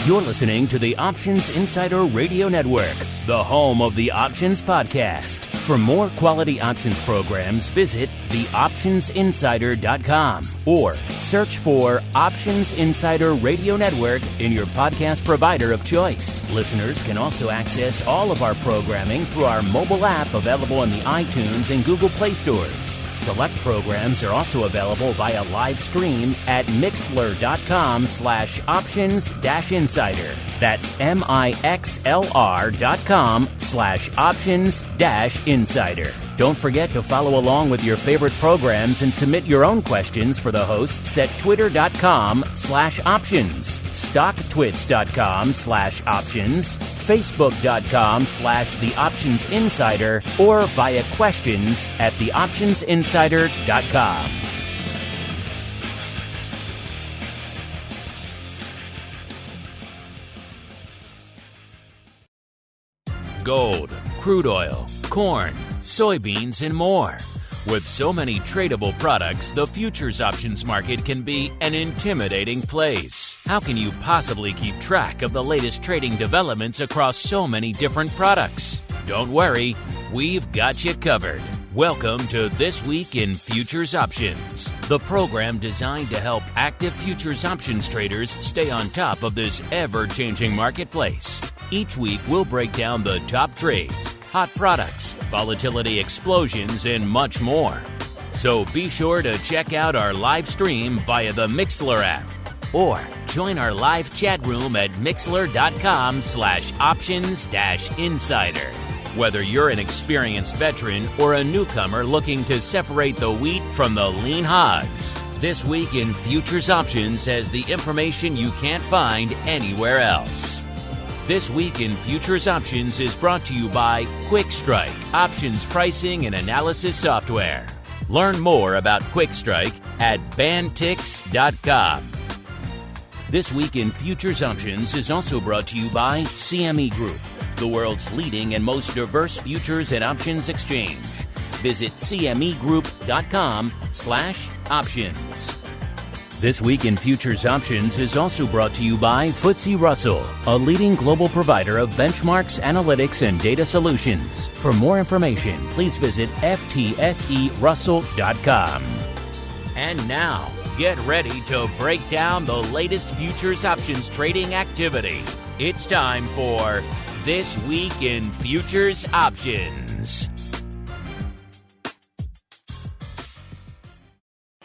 You're listening to the Options Insider Radio Network, the home of the Options Podcast. For more quality options programs, visit theoptionsinsider.com or search for Options Insider Radio Network in your podcast provider of choice. Listeners can also access all of our programming through our mobile app available in the iTunes and Google Play stores. Select programs are also available via live stream at mixlr.com/options-insider. That's mixlr.com/options-insider. Don't forget to follow along with your favorite programs and submit your own questions for the hosts at twitter.com/options, stocktwits.com/options, facebook.com/theoptionsinsider, or via questions at theoptionsinsider.com. Gold, crude oil, corn, soybeans, and more. With so many tradable products, the futures options market can be an intimidating place. How can you possibly keep track of the latest trading developments across so many different products? Don't worry, we've got you covered. Welcome to This Week in Futures Options, the program designed to help active futures options traders stay on top of this ever-changing marketplace. Each week, we'll break down the top trades, hot products, volatility explosions, and much more. So be sure to check out our live stream via the Mixlr app or join our live chat room at mixlr.com/options-insider. Whether you're an experienced veteran or a newcomer looking to separate the wheat from the lean hogs, This Week in Futures Options has the information you can't find anywhere else. This Week in Futures Options is brought to you by QuickStrike, options pricing and analysis software. Learn more about QuickStrike at bantix.com. This Week in Futures Options is also brought to you by CME Group, the world's leading and most diverse futures and options exchange. Visit cmegroup.com/options. This Week in Futures Options is also brought to you by FTSE Russell, a leading global provider of benchmarks, analytics, and data solutions. For more information, please visit ftserussell.com. And now, get ready to break down the latest futures options trading activity. It's time for This Week in Futures Options.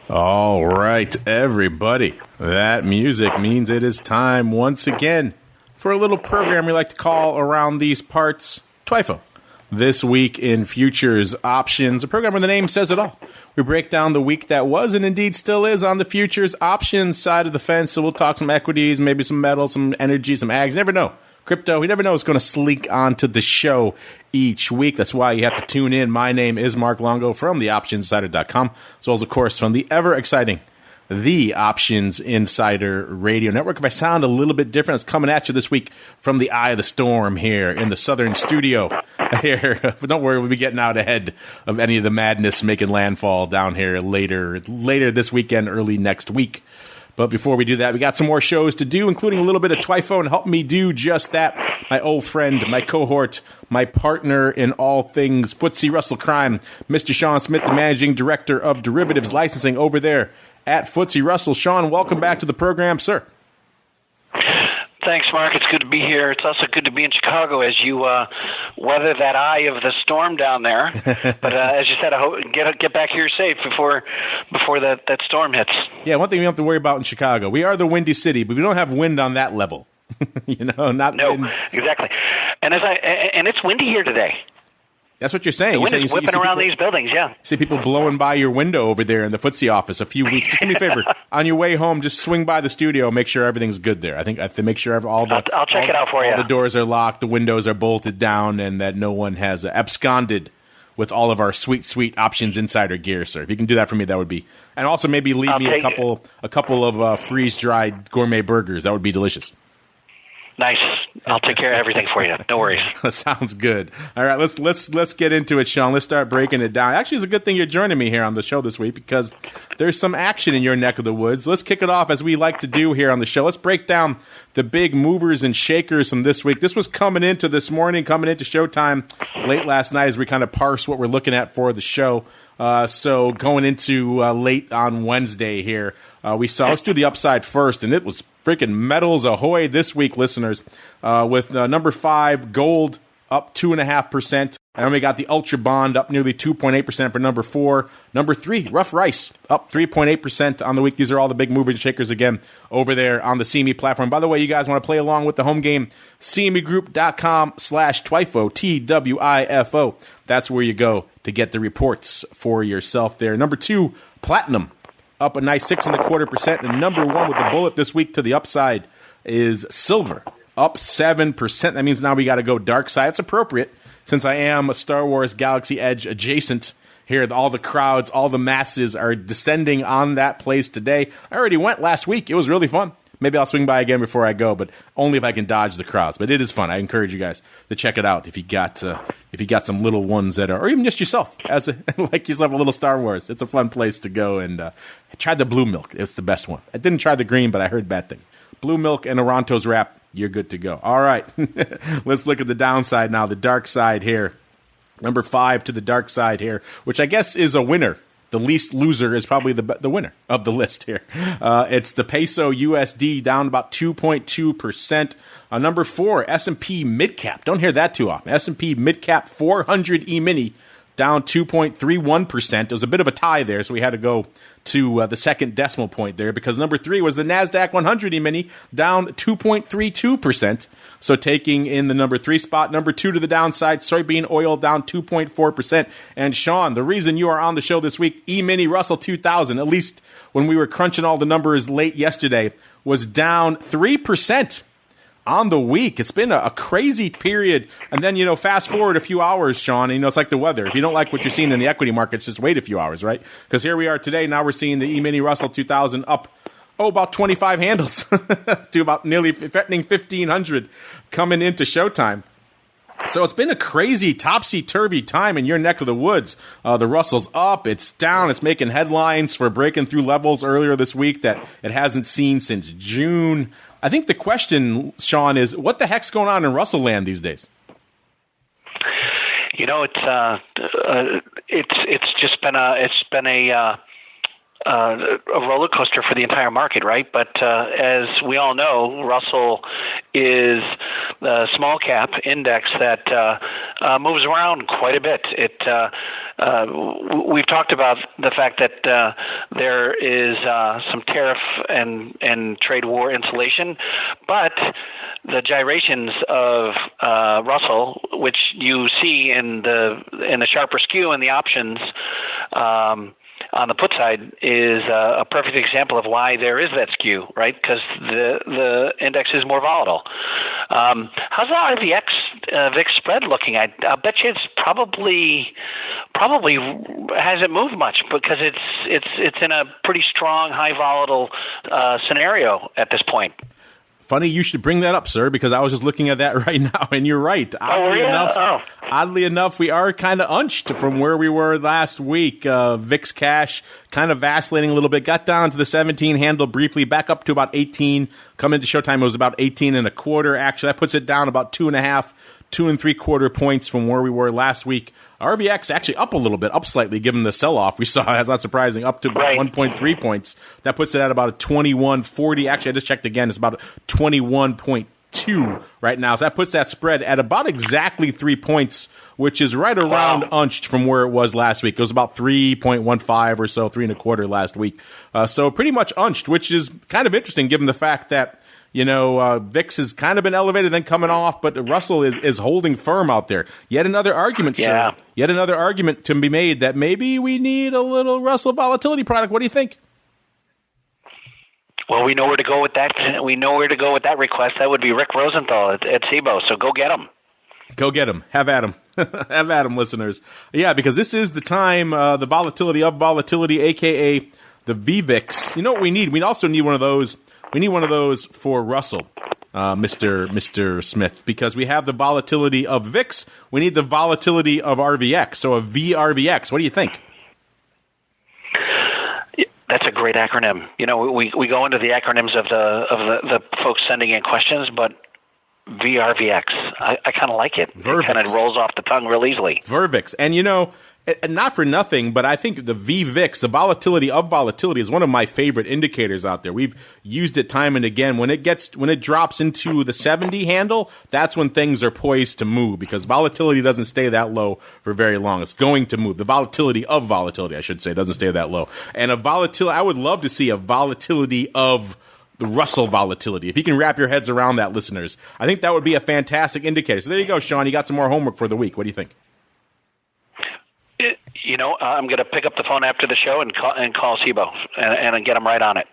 All right, everybody. That music means it is time once again for a little program we like to call around these parts, TWIFO. This Week in Futures Options, a program where the name says it all. We break down the week that was and indeed still is on the futures options side of the fence. So we'll talk some equities, maybe some metals, some energy, some ags. You never know. Crypto, you never know what's going to slink onto the show each week. That's why you have to tune in. My name is Mark Longo from theoptionsinsider.com, as well as, of course, from the ever-exciting The Options Insider Radio Network. If I sound a little bit different, it's coming at you this week from the eye of the storm here in the southern studio here. But don't worry, we'll be getting out ahead of any of the madness making landfall down here later this weekend, early next week. But before we do that, we got some more shows to do, including a little bit of TWIFO, and help me do just that. My old friend, my cohort, my partner in all things FTSE Russell crime, Mr. Sean Smith, the Managing Director of Derivatives Licensing over there at FTSE Russell. Sean, welcome back to the program, sir. Thanks, Mark. It's good to be here. It's also good to be in Chicago as you weather that eye of the storm down there. But as you said, I hope get back here safe before that storm hits. Yeah, one thing we don't have to worry about in Chicago, we are the windy city, but we don't have wind on that level. No, exactly. And it's windy here today. That's what you're saying. The wind is whipping around these buildings, yeah. You see people blowing by your window over there in the FTSE office a few weeks. Just do me a favor. On your way home, just swing by the studio, make sure everything's good there. I have to make sure I'll check it out for you. All the doors are locked, the windows are bolted down, and that no one has absconded with all of our sweet, sweet Options Insider gear, sir. If you can do that for me, that would be... And also maybe leave me a couple of freeze-dried gourmet burgers. That would be delicious. Nice. I'll take care of everything for you. No worries. Sounds good. All right, let's get into it, Sean. Let's start breaking it down. Actually, it's a good thing you're joining me here on the show this week because there's some action in your neck of the woods. Let's kick it off as we like to do here on the show. Let's break down the big movers and shakers from this week. This was coming into Showtime late last night as we kind of parse what we're looking at for the show. So going into late on Wednesday here, let's do the upside first, and it was freaking metals ahoy this week, listeners, with number 5, gold, up 2.5%. And then we got the Ultra Bond up nearly 2.8% for number 4. Number 3, Rough Rice, up 3.8% on the week. These are all the big movers and shakers again over there on the CME platform. By the way, you guys want to play along with the home game, cmegroup.com/TWIFO, TWIFO. That's where you go to get the reports for yourself there. Number 2, Platinum, up a nice 6.25%. And number 1 with the bullet this week to the upside is Silver, up 7%. That means now we got to go dark side. It's appropriate since I am a Star Wars Galaxy Edge adjacent here. All the crowds, all the masses are descending on that place today. I already went last week. It was really fun. Maybe I'll swing by again before I go, but only if I can dodge the crowds. But it is fun. I encourage you guys to check it out if you got some little ones that are, or even just yourself, like yourself a little Star Wars. It's a fun place to go. And I tried the blue milk. It's the best one. I didn't try the green, but I heard bad thing. Blue milk and Oronto's wrap. You're good to go. All right. Let's look at the downside now, the dark side here. Number 5 to the dark side here, which I guess is a winner. The least loser is probably the winner of the list here. It's the peso USD down about 2.2%. Number 4, S&P Midcap. Don't hear that too often. S&P Midcap 400 E-mini down 2.31%. It was a bit of a tie there, so we had to go to the second decimal point there because number 3 was the NASDAQ 100 E-mini down 2.32%. So taking in the number 3 spot. Number 2 to the downside, soybean oil down 2.4%. And Sean, the reason you are on the show this week, E-mini Russell 2000, at least when we were crunching all the numbers late yesterday, was down 3%. On the week. It's been a crazy period. And then, fast forward a few hours, Sean, and, it's like the weather. If you don't like what you're seeing in the equity markets, just wait a few hours, right? Because here we are today. Now we're seeing the E-mini Russell 2000 up, about 25 handles to about nearly threatening 1,500 coming into showtime. So it's been a crazy topsy-turvy time in your neck of the woods. The Russell's up, it's down, it's making headlines for breaking through levels earlier this week that it hasn't seen since June. I think the question, Sean, is what the heck's going on in Russell land these days? It's just been a roller coaster for the entire market, right? But as we all know, Russell is the small cap index that moves around quite a bit. We've talked about the fact that there is some tariff and trade war insulation, but the gyrations of Russell, which you see in the sharper skew and the options on the put side, is a perfect example of why there is that skew, right? Because the index is more volatile. How's the VIX spread looking? I bet you it's probably hasn't moved much because it's in a pretty strong, high volatile scenario at this point. Funny you should bring that up, sir, because I was just looking at that right now, and you're right. Oddly enough, we are kind of unched from where we were last week. VIX cash kind of vacillating a little bit, got down to the 17 handle briefly, back up to about 18. Coming into showtime, it was about 18.25. Actually, that puts it down about 2.5, 2.75 points from where we were last week. RVX actually up a little bit, up slightly, given the sell-off we saw. That's not surprising, up to about 1.3 points. That puts it at about a 21.40. Actually, I just checked again. It's about 21.2 right now. So that puts that spread at about exactly 3 points, which is right around unched from where it was last week. It was about 3.15 or so, 3.25 last week. So pretty much unched, which is kind of interesting given the fact that VIX has kind of been elevated, then coming off, but Russell is holding firm out there. Yet another argument, sir. Yet another argument to be made that maybe we need a little Russell volatility product. What do you think? Well, we know where to go with that. We know where to go with that request. That would be Rick Rosenthal at SIBO. So go get him. Go get him. Have at him. Have at him, listeners. Yeah, because this is the time, the volatility of volatility, a.k.a. the VVIX. You know what we need? We also need one of those. We need one of those for Russell. Mr. Smith, because we have the volatility of VIX. We need the volatility of RVX. So a VRVX. What do you think? That's a great acronym. You know, we go into the acronyms of the folks sending in questions, but VRVX, I kind of like it. VVIX. It kind of rolls off the tongue real easily. VVIX. And, you know, not for nothing, but I think the VVIX, the volatility of volatility, is one of my favorite indicators out there. We've used it time and again. When it drops into the 70 handle, that's when things are poised to move, because volatility doesn't stay that low for very long. It's going to move. The volatility of volatility, I should say, doesn't stay that low. And I would love to see a volatility of the Russell volatility. If you can wrap your heads around that, listeners, I think that would be a fantastic indicator. So there you go, Sean. You got some more homework for the week. What do you think? You know, I'm going to pick up the phone after the show and call SIBO and get them right on it.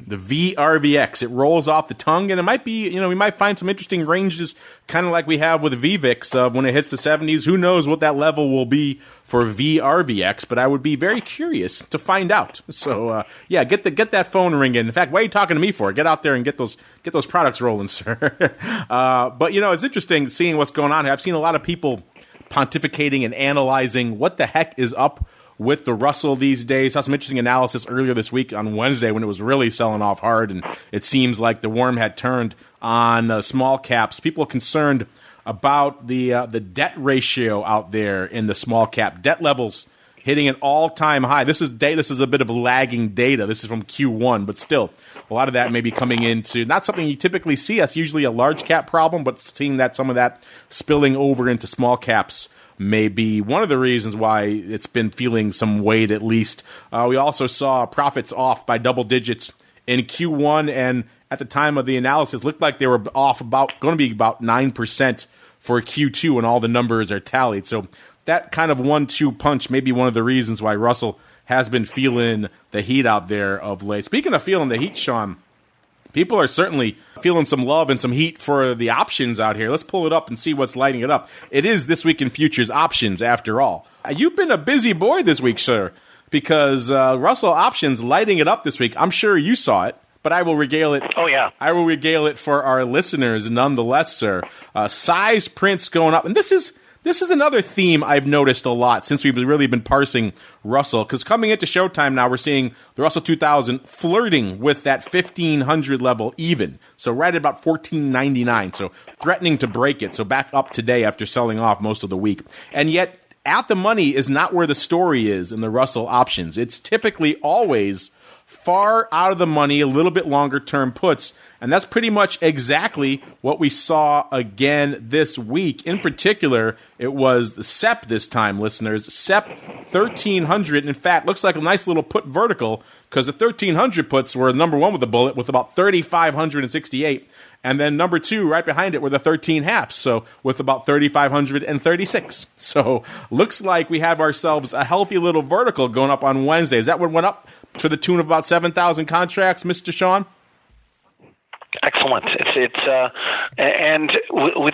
The VRVX, it rolls off the tongue, and it might be, you know, we might find some interesting ranges, kind of like we have with VVIX of when it hits the 70s. Who knows what that level will be for VRVX, but I would be very curious to find out. So, yeah, get that phone ringing. In fact, why are you talking to me for? Get out there and get those products rolling, sir. But, you know, it's interesting seeing what's going on here. I've seen a lot of people pontificating and analyzing what the heck is up with the Russell these days. Saw some interesting analysis earlier this week on Wednesday when it was really selling off hard, and it seems like the worm had turned on small caps. People are concerned about the debt ratio out there in the small cap. Debt levels hitting an all-time high. This is a bit of lagging data. This is from Q1, but still, a lot of that may be coming into not something you typically see. That's usually a large cap problem, but seeing that some of that spilling over into small caps may be one of the reasons why it's been feeling some weight, at least. We also saw profits off by double digits in Q1, and at the time of the analysis, looked like they were off going to be about 9% for Q2 when all the numbers are tallied. So that kind of 1-2 punch may be one of the reasons why Russell has been feeling the heat out there of late. Speaking of feeling the heat, Sean, people are certainly feeling some love and some heat for the options out here. Let's pull it up and see what's lighting it up. It is This Week in Futures options, after all. You've been a busy boy this week, sir, because Russell options lighting it up this week. I'm sure you saw it, but I will regale it. Oh, yeah. I will regale it for our listeners nonetheless, sir. Size prints going up. And this is another theme I've noticed a lot since we've really been parsing Russell, because coming into showtime now, we're seeing the Russell 2000 flirting with that 1,500 level even. So right at about 1,499, so threatening to break it. So back up today after selling off most of the week. And yet, at the money is not where the story is in the Russell options. It's typically always far out of the money, a little bit longer term puts. And that's pretty much exactly what we saw again this week. In particular, it was the SEP this time, listeners. SEP 1,300. In fact, looks like a nice little put vertical, because the 1,300 puts were number one with a bullet with about 3,568. And then number two, right behind it, were the 13 halves, so with about 3,536. So looks like we have ourselves a healthy little vertical going up on Wednesday. Is that what went up to the tune of about 7,000 contracts, Mr. Sean? Excellent. And with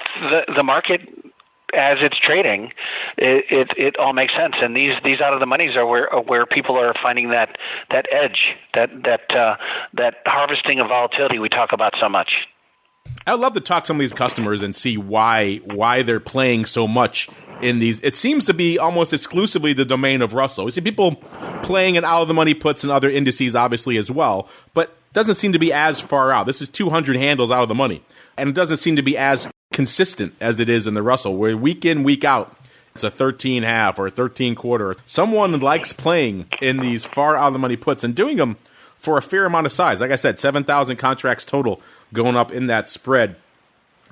the market as it's trading, it all makes sense. And these out of the monies are where people are finding that edge, that harvesting of volatility we talk about so much. I'd love to talk to some of these customers and see why they're playing so much in these. It seems to be almost exclusively the domain of Russell. We see people playing in out-of-the-money puts and other indices, obviously, as well, but doesn't seem to be as far out. This is 200 handles out of the money, and it doesn't seem to be as consistent as it is in the Russell, where week in, week out, it's a 13 half or a 13 quarter. Someone likes playing in these far out-of-the-money puts and doing them for a fair amount of size. Like I said, 7,000 contracts total going up in that spread.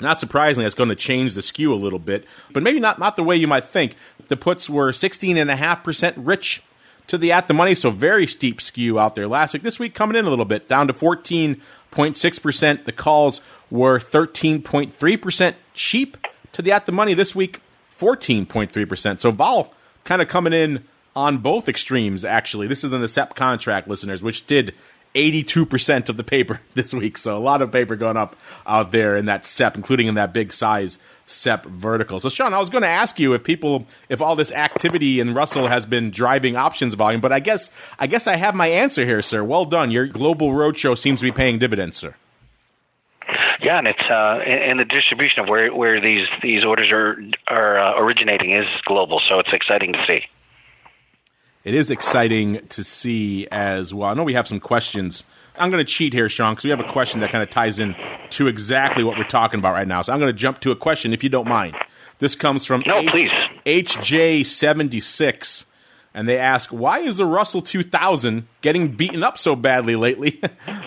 Not surprisingly, that's going to change the skew a little bit, but maybe not the way you might think. The puts were 16.5% rich to the at the money, so very steep skew out there last week. This week coming in a little bit, down to 14.6%. The calls were 13.3% cheap to the at the money. This week, 14.3%. So vol kind of coming in on both extremes, actually. This is in the SEP contract, listeners, which did 82% of the paper this week. So a lot of paper going up out there in that SEP, including in that big size SEP vertical. So, Sean, I was going to ask you if all this activity in Russell has been driving options volume, but I guess I have my answer here, sir. Well done. Your global roadshow seems to be paying dividends, sir. Yeah, and it's and the distribution of where these orders are originating is global, so it's exciting to see. It is exciting to see as well. I know we have some questions. I'm going to cheat here, Sean, because we have a question that kind of ties in to exactly what we're talking about right now. So I'm going to jump to a question, if you don't mind. This comes from please. HJ76, and they ask, why is the Russell 2000 getting beaten up so badly lately?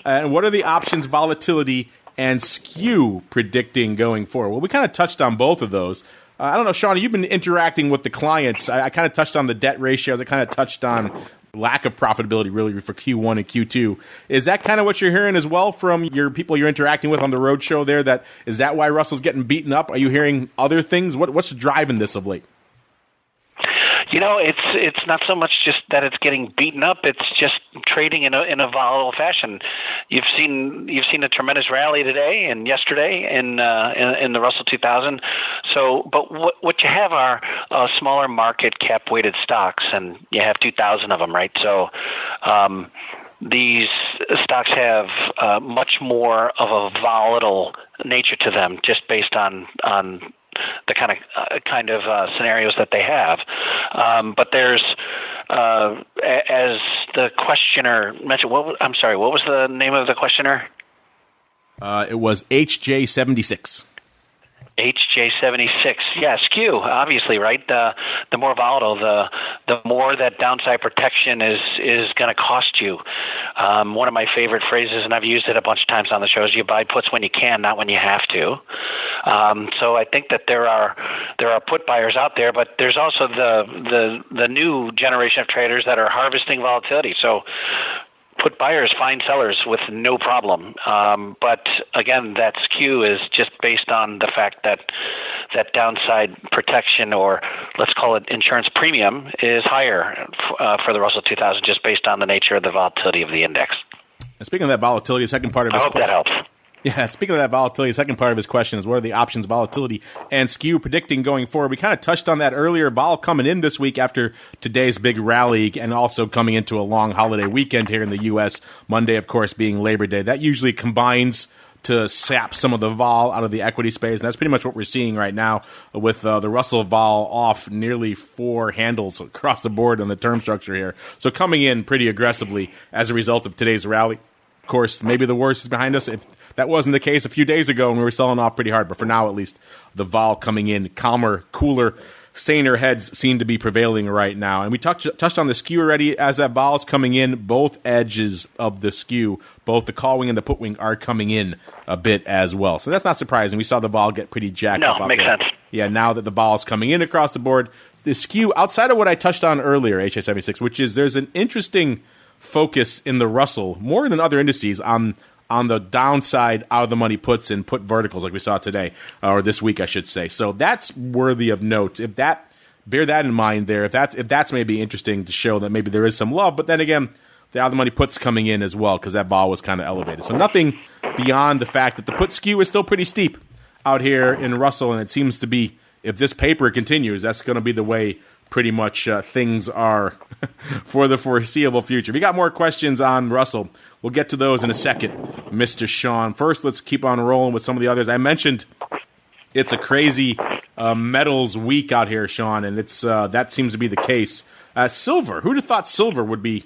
And what are the options, volatility, and skew predicting going forward? Well, we kind of touched on both of those. I don't know, Sean, you've been interacting with the clients. I kind of touched on the debt ratios. I kind of touched on lack of profitability, really, for Q1 and Q2. Is that kind of what you're hearing as well from your people you're interacting with on the roadshow there? Is that why Russell's getting beaten up? Are you hearing other things? What's driving this of late? It's not so much just that it's getting beaten up. It's just trading in a volatile fashion. You've seen a tremendous rally today and yesterday in the Russell 2000. So, but what you have are smaller market cap weighted stocks, and you have 2,000 of them, right? So, these stocks have much more of a volatile nature to them, just based on the kind of scenarios that they have. But there's, as the questioner mentioned, what was the name of the questioner? It was HJ76. HJ76, yeah, skew, obviously, right? The more volatile, the more that downside protection is going to cost you. One of my favorite phrases, and I've used it a bunch of times on the show, is you buy puts when you can, not when you have to. So I think that there are put buyers out there, but there's also the new generation of traders that are harvesting volatility. So put buyers find sellers with no problem. But again, that skew is just based on the fact that downside protection, or let's call it insurance premium, is higher for the Russell 2000, just based on the nature of the volatility of the index. And speaking of that volatility, the second part of his question. I hope that helps. Yeah, speaking of that volatility, the second part of his question is, what are the options, volatility, and skew predicting going forward? We kind of touched on that earlier. Vol coming in this week after today's big rally, and also coming into a long holiday weekend here in the U.S., Monday, of course, being Labor Day. That usually combines to sap some of the vol out of the equity space, and that's pretty much what we're seeing right now with the Russell vol off nearly 4 handles across the board on the term structure here. So coming in pretty aggressively as a result of today's rally. Of course, maybe the worst is behind us. If that wasn't the case a few days ago when we were selling off pretty hard, but for now at least, the vol coming in calmer, cooler, saner heads seem to be prevailing right now. And we touched on the skew already. As that vol is coming in, both edges of the skew, both the call wing and the put wing, are coming in a bit as well. So that's not surprising. We saw the vol get pretty jacked up. No, makes sense. Yeah, now that the vol is coming in across the board, the skew, outside of what I touched on earlier, HJ76, which is there's an interesting focus in the Russell, more than other indices, on the downside out of the money puts and put verticals like we saw today, or this week, I should say. So that's worthy of note. Bear that in mind there. If that's maybe interesting to show that maybe there is some love, but then again, the out of the money puts coming in as well, because that vol was kind of elevated. So nothing beyond the fact that the put skew is still pretty steep out here in Russell, and it seems to be, if this paper continues, that's going to be the way pretty much things are for the foreseeable future. We got more questions on Russell. We'll get to those in a second, Mr. Sean. First, let's keep on rolling with some of the others. I mentioned it's a crazy metals week out here, Sean, and it's that seems to be the case. Silver. Who'd have thought silver would be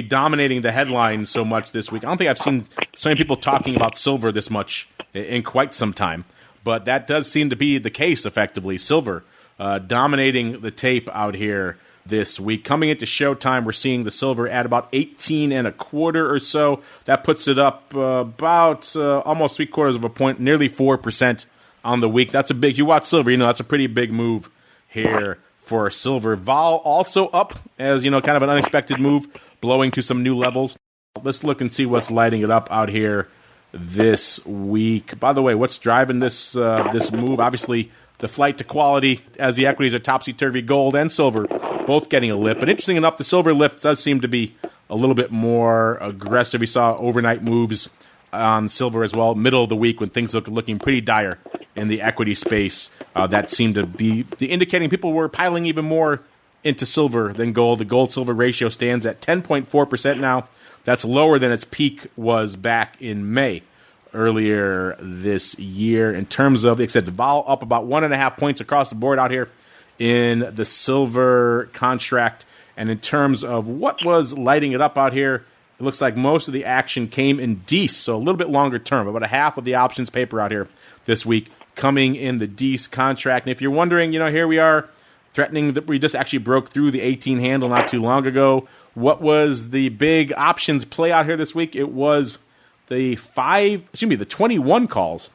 dominating the headlines so much this week? I don't think I've seen so many people talking about silver this much in quite some time, but that does seem to be the case, effectively. Silver dominating the tape out here this week. Coming into showtime, we're seeing the silver at about 18 and a quarter or so. That puts it up about almost 3/4 of a point, nearly 4% on the week. That's a big, you watch silver, that's a pretty big move here for silver. Vol also up as, kind of an unexpected move, blowing to some new levels. Let's look and see what's lighting it up out here this week. By the way, what's driving this move? Obviously, the flight to quality as the equities are topsy-turvy. Gold and silver both getting a lift. But interesting enough, the silver lift does seem to be a little bit more aggressive. We saw overnight moves on silver as well, middle of the week when things looking pretty dire in the equity space. That seemed to be indicating people were piling even more into silver than gold. The gold-silver ratio stands at 10.4% now. That's lower than its peak was back in May. earlier this year. In terms of, like I said, the vol up about 1.5 points across the board out here in the silver contract. And in terms of what was lighting it up out here, it looks like most of the action came in DEES, so a little bit longer term. About a half of the options paper out here this week coming in the DEES contract. And if you're wondering, here we are threatening that we just actually broke through the 18 handle not too long ago. What was the big options play out here this week? It was the 21 calls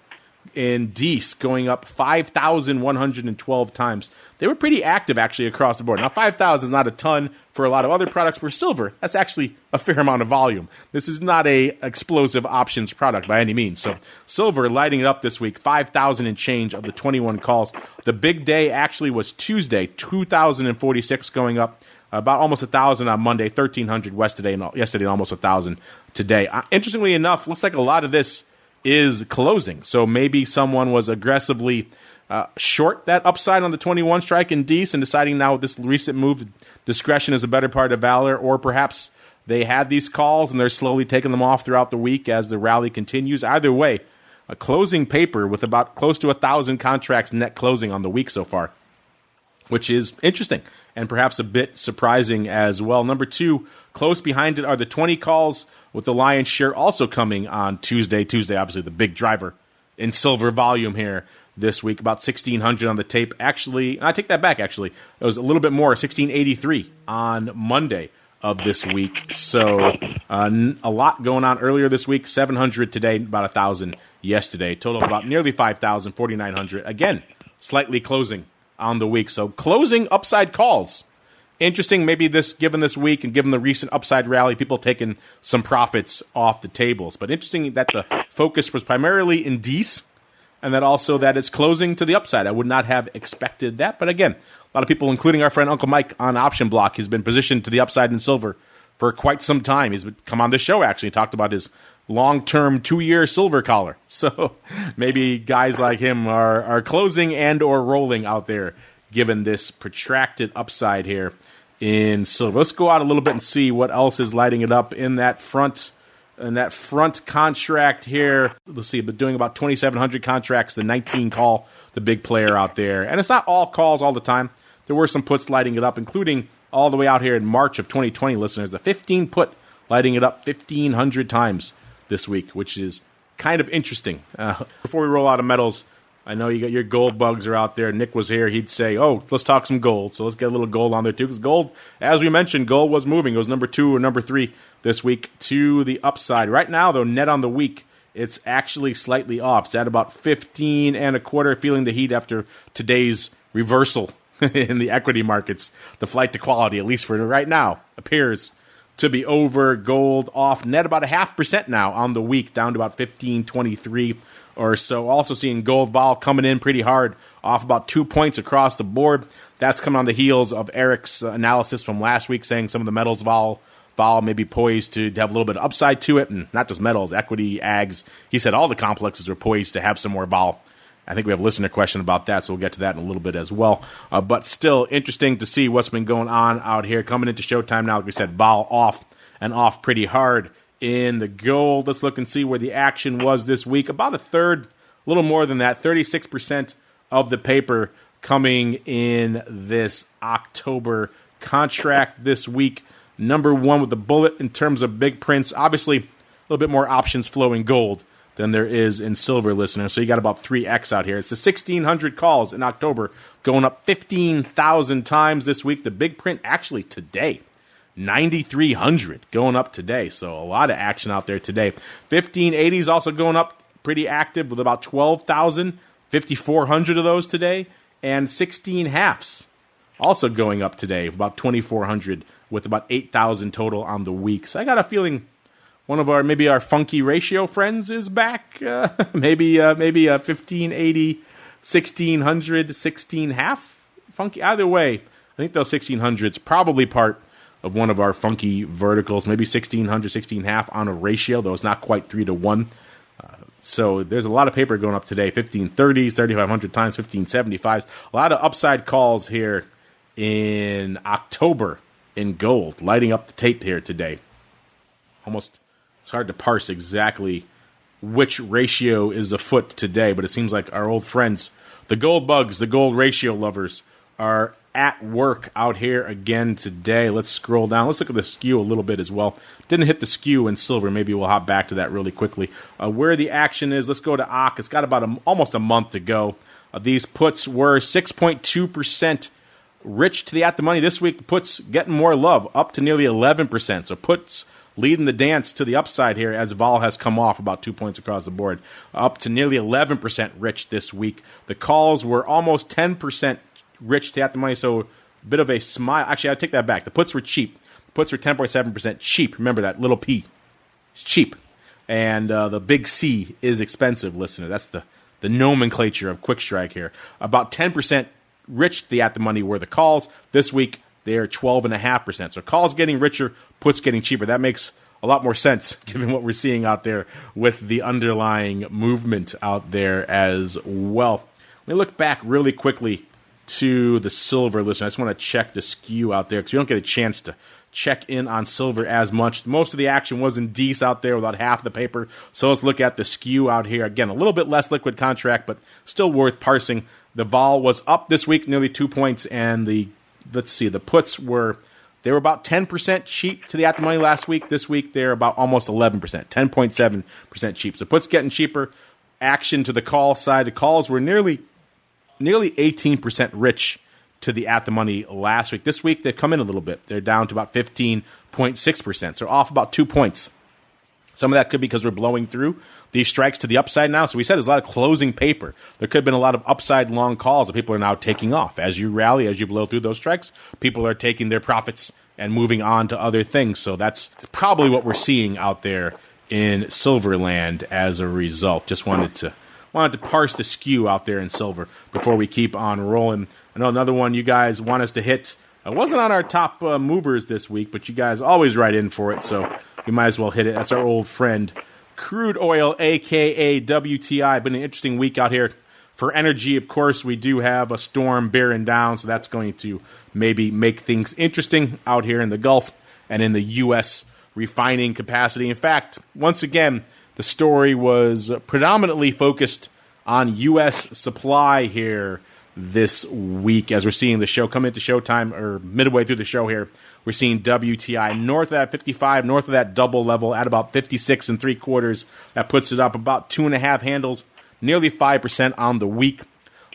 in DEES going up 5,112 times. They were pretty active, actually, across the board. Now, 5,000 is not a ton for a lot of other products. For silver, that's actually a fair amount of volume. This is not a explosive options product by any means. So silver lighting it up this week, 5,000 and change of the 21 calls. The big day actually was Tuesday, 2,046 going up. About almost 1,000 on Monday, 1,300 yesterday, and almost 1,000 today. Interestingly enough, looks like a lot of this is closing. So maybe someone was aggressively short that upside on the 21 strike in DEES and deciding now with this recent move, discretion is a better part of valor, or perhaps they had these calls and they're slowly taking them off throughout the week as the rally continues. Either way, a closing paper with about close to 1,000 contracts net closing on the week so far, which is interesting and perhaps a bit surprising as well. Number two, close behind it are the 20 calls, with the lion's share also coming on Tuesday. Tuesday, obviously, the big driver in silver volume here this week. About 1,600 on the tape. Actually, I take that back, actually. It was a little bit more, 1,683 on Monday of this week. So a lot going on earlier this week. 700 today, about 1,000 yesterday. Total of about nearly 5,000, 4,900. Again, slightly closing on the week. So closing upside calls. Interesting, maybe given this week and given the recent upside rally, people taking some profits off the tables. But interesting that the focus was primarily in DEES, and that also that it's closing to the upside. I would not have expected that. But again, a lot of people, including our friend Uncle Mike on Option Block, has been positioned to the upside in silver for quite some time. He's come on this show, actually, talked about his long-term 2-year silver collar. So maybe guys like him are closing and or rolling out there, given this protracted upside here in silver. Let's go out a little bit and see what else is lighting it up in that front contract here. Let's see, but doing about 2,700 contracts, the 19 call, the big player out there. And it's not all calls all the time. There were some puts lighting it up, including all the way out here in March of 2020, listeners, the 15 put lighting it up 1,500 times this week, which is kind of interesting. Before we roll out of metals, I know you got your gold bugs are out there. Nick was here. He'd say, let's talk some gold. So let's get a little gold on there, too. Because gold, as we mentioned, gold was moving. It was number 2 or number 3 this week to the upside. Right now, though, net on the week, it's actually slightly off. It's at about 15 and a quarter, feeling the heat after today's reversal in the equity markets. The flight to quality, at least for right now, appears to be over. Gold off net about 0.5% now on the week, down to about 15.23 or so. Also seeing gold vol coming in pretty hard, off about 2 points across the board. That's coming on the heels of Eric's analysis from last week, saying some of the metals vol may be poised to have a little bit of upside to it, and not just metals, equity, ags. He said all the complexes are poised to have some more vol. I think we have a listener question about that, so we'll get to that in a little bit as well. But still interesting to see what's been going on out here. Coming into showtime now, like we said, vol off and off pretty hard in the gold. Let's look and see where the action was this week. About a third, a little more than that, 36% of the paper coming in this October contract this week. Number 1 with the bullet in terms of big prints. Obviously, a little bit more options flow in gold than there is in silver, listeners. So you got about 3x out here. It's the 1,600 calls in October, going up 15,000 times this week. The big print actually today, 9,300 going up today. So a lot of action out there today. 1580 is also going up pretty active with about 12,000, 5,400 of those today. And 16 halves also going up today, about 2,400 with about 8,000 total on the week. So I got a feeling one of our funky ratio friends is back. Maybe 1580, 1600, 16 half funky. Either way, I think those 1600s probably part of one of our funky verticals. Maybe 1600, 16 half on a ratio, though it's not quite 3-to-1. So there's a lot of paper going up today. 1530s, 3,500 times, 1575s. A lot of upside calls here in October in gold, lighting up the tape here today. Almost, it's hard to parse exactly which ratio is afoot today, but it seems like our old friends, the gold bugs, the gold ratio lovers, are at work out here again today. Let's scroll down. Let's look at the skew a little bit as well. Didn't hit the skew in silver. Maybe we'll hop back to that really quickly. Where the action is, let's go to ACH. It's got about almost a month to go. These puts were 6.2% rich to the at-the-money. This week, puts getting more love, up to nearly 11%. So puts leading the dance to the upside here as vol has come off about 2 points across the board, up to nearly 11% rich this week. The calls were almost 10% rich to at-the-money, so a bit of a smile. Actually, I take that back. The puts were cheap. The puts were 10.7% cheap. Remember that little P. It's cheap. And the big C is expensive, listener. That's the nomenclature of Quick Strike here. About 10% rich to the at-the-money were the calls. This week, they are 12.5%. So calls getting richer, puts getting cheaper. That makes a lot more sense given what we're seeing out there with the underlying movement out there as well. Let me look back really quickly to the silver listener. I just want to check the skew out there because we don't get a chance to check in on silver as much. Most of the action was in D's out there, about half the paper. So let's look at the skew out here. Again, a little bit less liquid contract, but still worth parsing. The vol was up this week, nearly 2 points, and the puts were about 10% cheap to the at-the-money last week. This week, they're about almost 11%, 10.7% cheap. So puts getting cheaper. Action to the call side. The calls were nearly 18% rich to the at-the-money last week. This week, they've come in a little bit. They're down to about 15.6%, so off about 2 points. Some of that could be because we're blowing through these strikes to the upside now. So we said there's a lot of closing paper. There could have been a lot of upside long calls that people are now taking off. As you rally, as you blow through those strikes, people are taking their profits and moving on to other things. So that's probably what we're seeing out there in Silverland as a result. Just wanted to parse the skew out there in silver before we keep on rolling. I know another one you guys want us to hit. It wasn't on our top movers this week, but you guys always write in for it, so we might as well hit it. That's our old friend, crude oil, a.k.a. WTI. Been an interesting week out here. For energy, of course, we do have a storm bearing down, so that's going to maybe make things interesting out here in the Gulf and in the U.S. refining capacity. In fact, once again, the story was predominantly focused on U.S. supply here this week. As we're seeing the show come into showtime, or midway through the show here, we're seeing WTI north of that 55, north of that double level at about 56 3/4. That puts it up about 2.5 handles, nearly 5% on the week.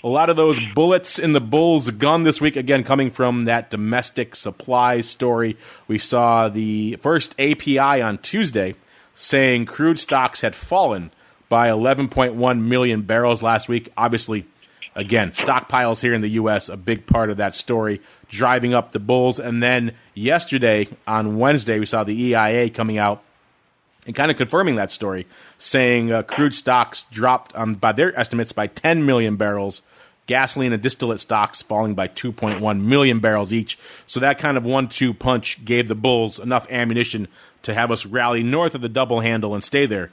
A lot of those bullets in the bull's gun this week, again, coming from that domestic supply story. We saw the first API on Tuesday saying crude stocks had fallen by 11.1 million barrels last week. Obviously, again, stockpiles here in the U.S., a big part of that story, driving up the bulls. And then yesterday, on Wednesday, we saw the EIA coming out and kind of confirming that story, saying crude stocks dropped, by their estimates, by 10 million barrels. Gasoline and distillate stocks falling by 2.1 million barrels each. So that kind of 1-2 punch gave the bulls enough ammunition to have us rally north of the double handle and stay there.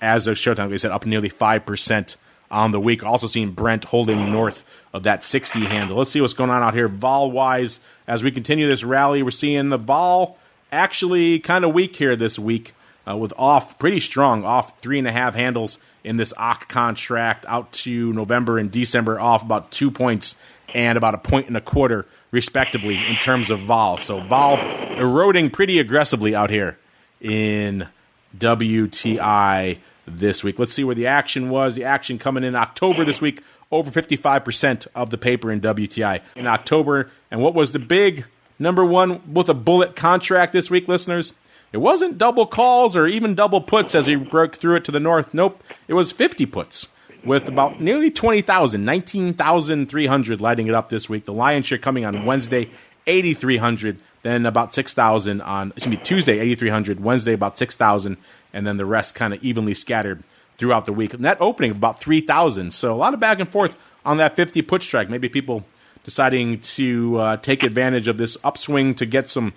As of showtime, they said up nearly 5% on the week. Also seeing Brent holding north of that 60 handle. Let's see what's going on out here vol-wise. As we continue this rally, we're seeing the vol actually kind of weak here this week, with off pretty strong, off 3.5 handles in this OCC contract out to November and December, off about 2 points and about 1.25 points, respectively, in terms of vol. So vol eroding pretty aggressively out here in WTI this week. Let's see where the action was. The action coming in October this week, over 55% of the paper in WTI in October. And what was the big number one with a bullet contract this week, listeners? It wasn't double calls or even double puts as we broke through it to the north. Nope. It was 50 puts with about nearly 20,000, 19,300 lighting it up this week. The lion's share coming on Wednesday, 8,300. Then about 6,000 on Tuesday, 8,300. Wednesday, about 6,000. And then the rest kind of evenly scattered throughout the week. Net opening of about 3,000. So a lot of back and forth on that 50 put strike. Maybe people deciding to take advantage of this upswing to get some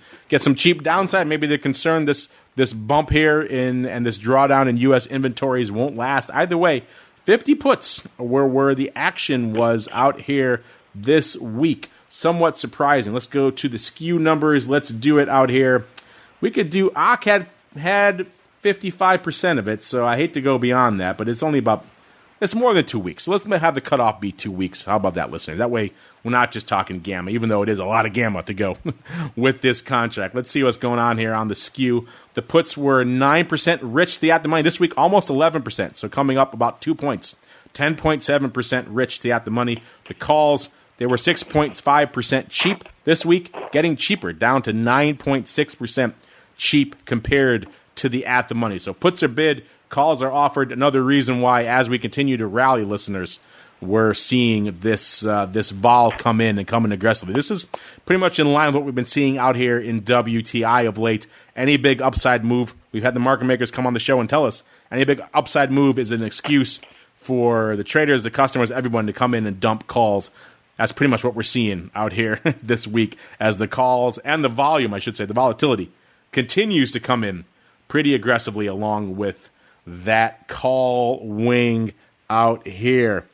cheap downside. Maybe they're concerned this bump here and this drawdown in U.S. inventories won't last. Either way, 50 puts were where the action was out here this week. Somewhat surprising. Let's go to the skew numbers. Let's do it out here. We could do ACH had 55% of it, so I hate to go beyond that, but it's only about, it's more than 2 weeks. So let's have the cutoff be 2 weeks. How about that, listeners? That way we're not just talking gamma, even though it is a lot of gamma to go with this contract. Let's see what's going on here on the skew. The puts were 9% rich to the at-the-money. This week, almost 11%, so coming up about 2 points. 10.7% rich to the at-the-money. The calls, they were 6.5% cheap this week, getting cheaper, down to 9.6% cheap compared to the at-the-money. So puts are bid, calls are offered. Another reason why, as we continue to rally, listeners, we're seeing this vol come in and come in aggressively. This is pretty much in line with what we've been seeing out here in WTI of late. Any big upside move, we've had the market makers come on the show and tell us, any big upside move is an excuse for the traders, the customers, everyone to come in and dump calls. That's pretty much what we're seeing out here this week as the calls and the volume, I should say, the volatility continues to come in pretty aggressively along with that call wing out here.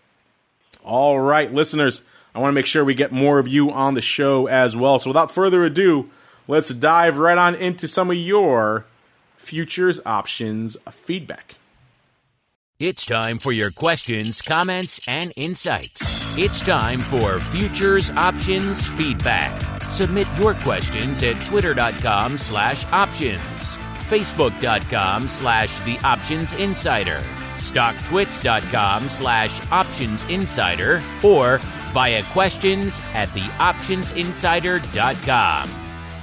All right, listeners, I want to make sure we get more of you on the show as well. So without further ado, let's dive right on into some of your futures options feedback. It's time for your questions, comments, and insights. It's time for Futures Options Feedback. Submit your questions at twitter.com/options, facebook.com/theoptionsinsider, stocktwits.com/optionsinsider, or via questions@theoptionsinsider.com.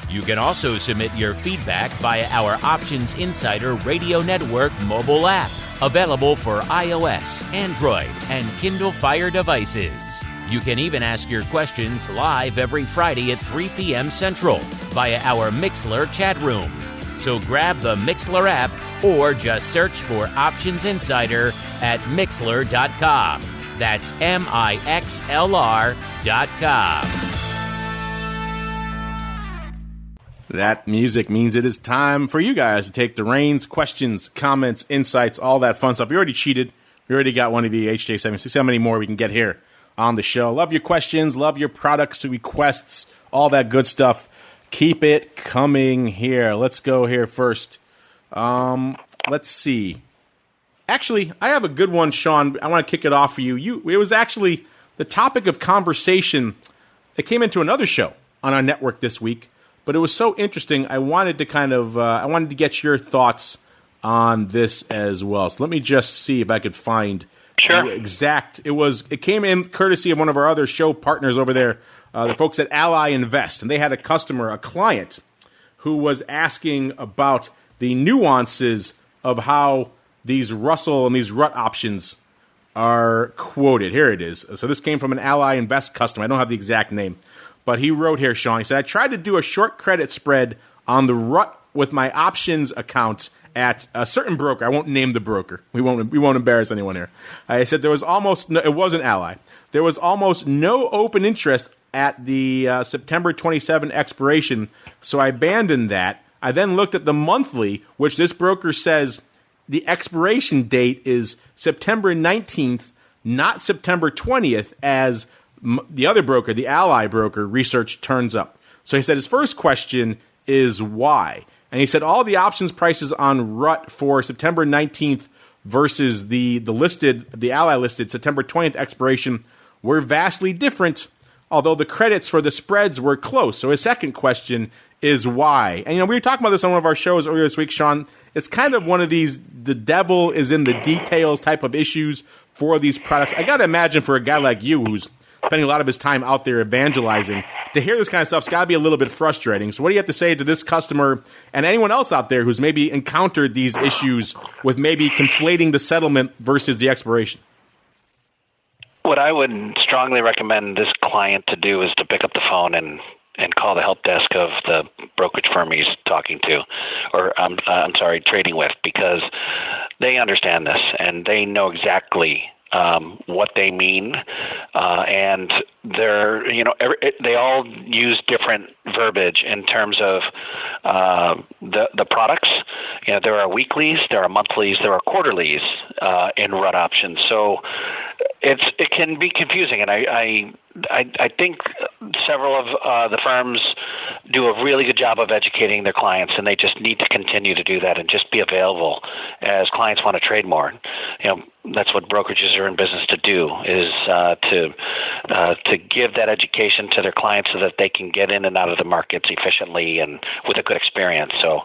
You can also submit your feedback via our Options Insider Radio Network mobile app, available for iOS, Android, and Kindle Fire devices. You can even ask your questions live every Friday at 3 p.m. Central via our Mixlr chat room. So grab the Mixlr app or just search for Options Insider at Mixlr.com. That's MIXLR.com. That music means it is time for you guys to take the reins, questions, comments, insights, all that fun stuff. We already cheated. We already got one of the HJ76. How many more we can get here on the show? Love your questions. Love your products, requests, all that good stuff. Keep it coming here. Let's go here first. Let's see. Actually, I have a good one, Sean. I want to kick it off for you. It was actually the topic of conversation. It came into another show on our network this week. But it was so interesting, I wanted to get your thoughts on this as well. So let me just see if I could find the exact. It came in courtesy of one of our other show partners over there, the folks at Ally Invest, and they had a client, who was asking about the nuances of how these Russell and these RUT options are quoted. Here it is. So this came from an Ally Invest customer. I don't have the exact name. But he wrote here, Sean, he said, I tried to do a short credit spread on the RUT with my options account at a certain broker. I won't name the broker. We won't embarrass anyone here. I said it wasn't Ally. There was almost no open interest at the September 27 expiration, so I abandoned that. I then looked at the monthly, which this broker says the expiration date is September 19th, not September 20th, as the other broker, the Ally broker, research turns up. So he said his first question is why? And he said all the options prices on RUT for September 19th versus the Ally listed September 20th expiration were vastly different, although the credits for the spreads were close. So his second question is why? And we were talking about this on one of our shows earlier this week, Sean. It's kind of one of these, the devil is in the details type of issues for these products. I got to imagine for a guy like you who's spending a lot of his time out there evangelizing, to hear this kind of stuff's got to be a little bit frustrating. So what do you have to say to this customer and anyone else out there who's maybe encountered these issues with maybe conflating the settlement versus the expiration? What I would strongly recommend this client to do is to pick up the phone and call the help desk of the brokerage firm he's talking to, or trading with, because they understand this and they know exactly what they mean, and they all use different verbiage in terms of the products. There are weeklies, there are monthlies, there are quarterlies in RUT options. So it can be confusing, and I think several of the firms do a really good job of educating their clients, and they just need to continue to do that and just be available as clients want to trade more. That's what brokerages are in business to do, is to give that education to their clients so that they can get in and out of the markets efficiently and with a good experience. So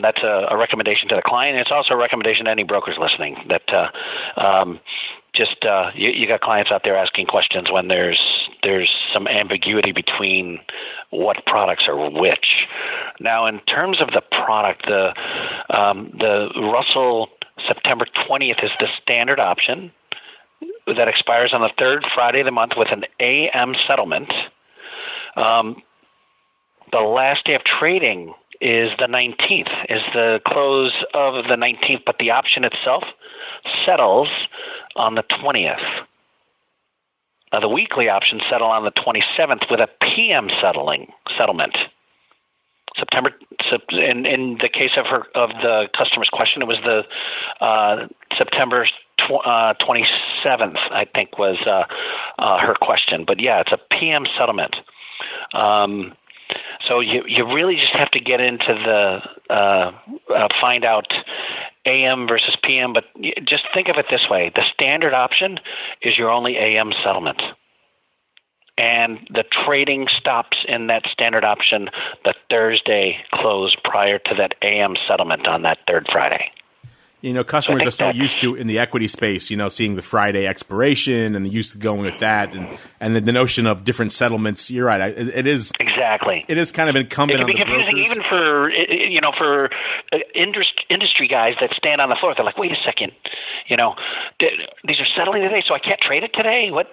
that's a recommendation to the client. It's also a recommendation to any brokers listening that you got clients out there asking questions when there's some ambiguity between what products are which. Now, in terms of the product, the Russell September 20th is the standard option that expires on the third Friday of the month with an AM settlement. The last day of trading is the 19th, is the close of the 19th, but the option itself settles on the 20th. The weekly options settle on the 27th with a PM settlement. September. In the case of the customer's question, it was the September 27th, I think, was her question. But yeah, it's a PM settlement. So you really just have to get into the find out AM versus PM, but just think of it this way. The standard option is your only AM settlement. And the trading stops in that standard option the Thursday close prior to that AM settlement on that third Friday. Customers are so used to, in the equity space, seeing the Friday expiration and used to going with that, and the notion of different settlements. You're right. It is exactly. It is kind of incumbent on the brokers. It can be confusing even for industry guys that stand on the floor. They're like, wait a second, these are settling today, so I can't trade it today. What,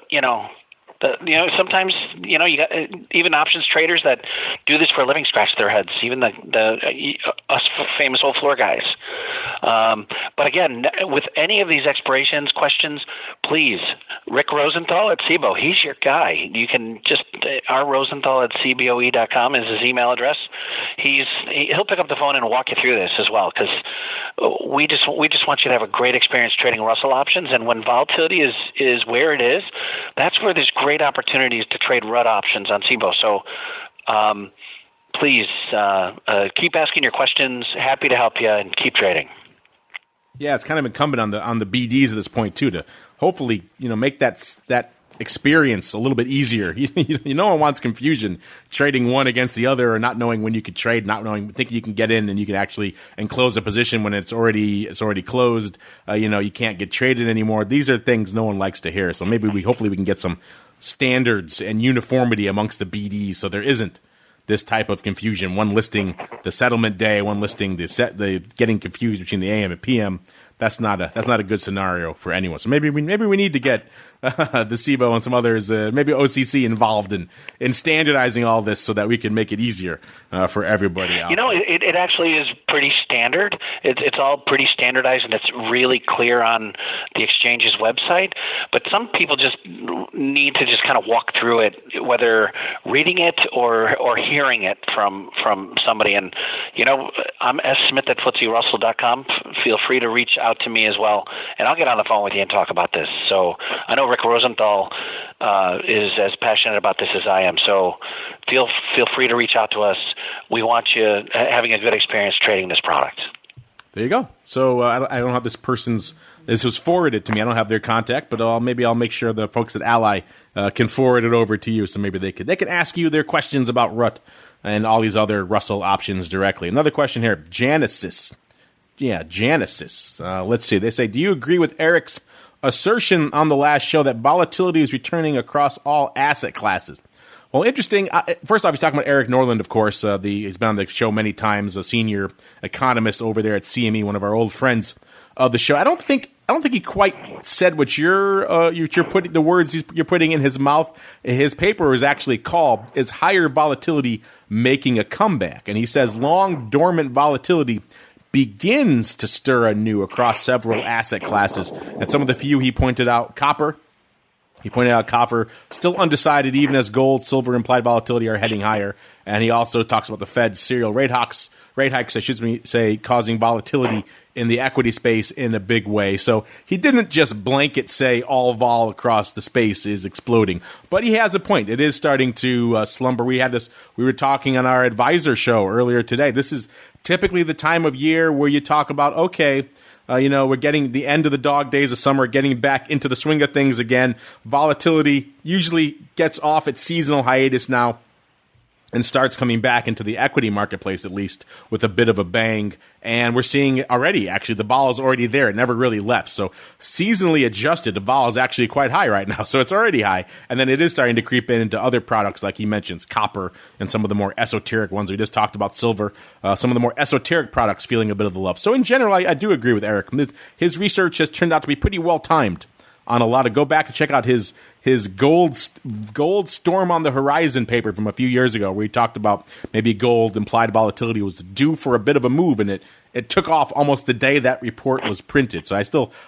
sometimes you got even options traders that do this for a living scratch their heads. Even us famous old floor guys. But again, with any of these expirations questions, please, Rick Rosenthal at CBOE, he's your guy. You can just rrosenthal@cboe.com is his email address. He'll pick up the phone and walk you through this as well, because we just want you to have a great experience trading Russell options. And when volatility is where it is, that's where there's great opportunities to trade RUD options on CBOE. So please keep asking your questions. Happy to help you, and keep trading. Yeah, it's kind of incumbent on the BDs at this point too, to hopefully make that experience a little bit easier. No one wants confusion trading one against the other, or not knowing when you could trade, thinking you can get in and you can actually close a position when it's already closed. You can't get traded anymore. These are things no one likes to hear. So maybe hopefully we can get some standards and uniformity amongst the BDs, so there isn't this type of confusion. One listing the settlement day, one listing the getting confused between the AM and PM. That's not a good scenario for anyone. So maybe we need to get the CBOE and some others, maybe OCC, involved in standardizing all this so that we can make it easier for everybody out there. It actually is pretty standard. It's all pretty standardized, and it's really clear on the exchange's website. But some people just need to just kind of walk through it, whether reading it or hearing it from somebody. And I'm smith@FTSERussell.com. Feel free to reach out to me as well, and I'll get on the phone with you and talk about this. So I know Rick Rosenthal is as passionate about this as I am. So feel free to reach out to us. We want you having a good experience trading this product. There you go. So I don't have this person's. This was forwarded to me. I don't have their contact, but maybe I'll make sure the folks at Ally can forward it over to you, so maybe they could ask you their questions about RUT and all these other Russell options directly. Another question here, Janisus. Yeah, Janisus. Let's see. They say, do you agree with Eric's assertion on the last show that volatility is returning across all asset classes? Well, interesting. First off, he's talking about Eric Norland, of course. He's been on the show many times, a senior economist over there at CME, one of our old friends of the show. I don't think he quite said what you're putting, the words you're putting in his mouth. His paper is actually called "Is Higher Volatility Making a Comeback?" And he says long dormant volatility begins to stir anew across several asset classes. And some of the few he pointed out, copper. He pointed out copper still undecided, even as gold, silver, implied volatility are heading higher. And he also talks about the Fed's serial rate hikes, I should say, causing volatility in the equity space in a big way. So he didn't just blanket say all vol across the space is exploding, but he has a point. It is starting to slumber. We were talking on our advisor show earlier today. This is typically the time of year where you talk about, okay, we're getting the end of the dog days of summer, getting back into the swing of things again. Volatility usually gets off its seasonal hiatus now and starts coming back into the equity marketplace, at least, with a bit of a bang. And we're seeing already, actually, the vol is already there. It never really left. So seasonally adjusted, the vol is actually quite high right now. So it's already high. And then it is starting to creep into other products, like he mentions, copper and some of the more esoteric ones. We just talked about silver, some of the more esoteric products feeling a bit of the love. So in general, I do agree with Eric. His research has turned out to be pretty well timed on a lot of. Go back to check out his gold storm on the horizon paper from a few years ago, where he talked about maybe gold implied volatility was due for a bit of a move, and it took off almost the day that report was printed. So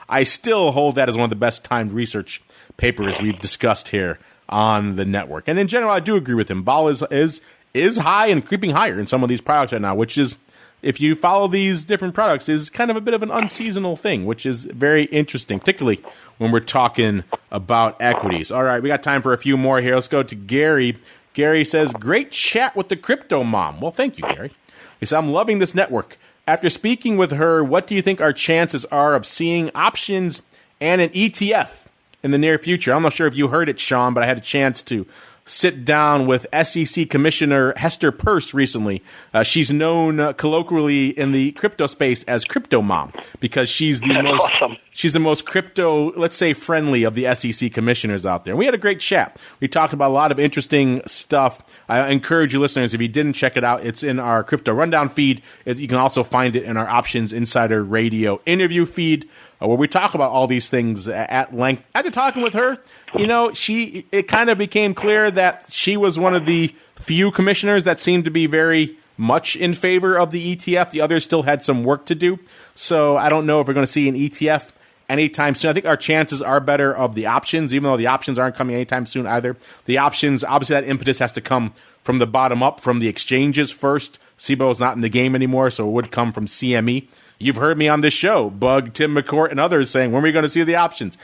I still hold that as one of the best timed research papers we've discussed here on the network. And in general, I do agree with him. Vol is high and creeping higher in some of these products right now, which is, if you follow these different products, is kind of a bit of an unseasonal thing, which is very interesting, particularly when we're talking about equities. All right, we got time for a few more here. Let's go to Gary. Gary says, great chat with the crypto mom. Well, thank you, Gary. He said, I'm loving this network. After speaking with her, what do you think our chances are of seeing options and an ETF in the near future? I'm not sure if you heard it, Sean, but I had a chance to sit down with SEC Commissioner Hester Peirce recently. She's known colloquially in the crypto space as Crypto Mom, because she's the most crypto, let's say, friendly of the SEC commissioners out there. We had a great chat. We talked about a lot of interesting stuff. I encourage you listeners, if you didn't check it out, it's in our Crypto Rundown feed. You can also find it in our Options Insider Radio interview feed, where we talk about all these things at length. After talking with her, it kind of became clear that she was one of the few commissioners that seemed to be very much in favor of the ETF. The others still had some work to do. So I don't know if we're going to see an ETF anytime soon. I think our chances are better of the options, even though the options aren't coming anytime soon either. The options, obviously that impetus has to come from the bottom up, from the exchanges first. SIBO is not in the game anymore, so it would come from CME. You've heard me on this show, Bug, Tim McCourt, and others saying, when are we going to see the options?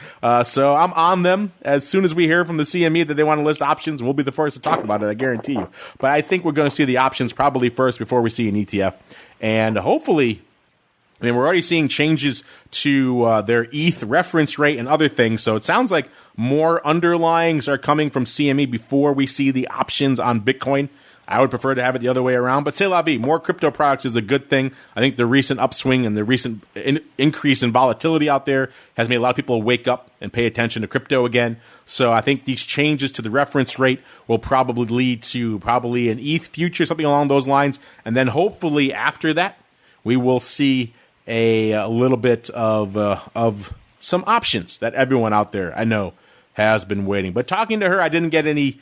So I'm on them. As soon as we hear from the CME that they want to list options, we'll be the first to talk about it, I guarantee you. But I think we're going to see the options probably first before we see an ETF. And hopefully, we're already seeing changes to their ETH reference rate and other things. So it sounds like more underlyings are coming from CME before we see the options on Bitcoin. I would prefer to have it the other way around, but c'est la vie. More crypto products is a good thing. I think the recent upswing and the recent increase in volatility out there has made a lot of people wake up and pay attention to crypto again. So I think these changes to the reference rate will probably lead to an ETH future, something along those lines. And then hopefully after that, we will see a little bit of some options that everyone out there I know has been waiting. But talking to her, I didn't get any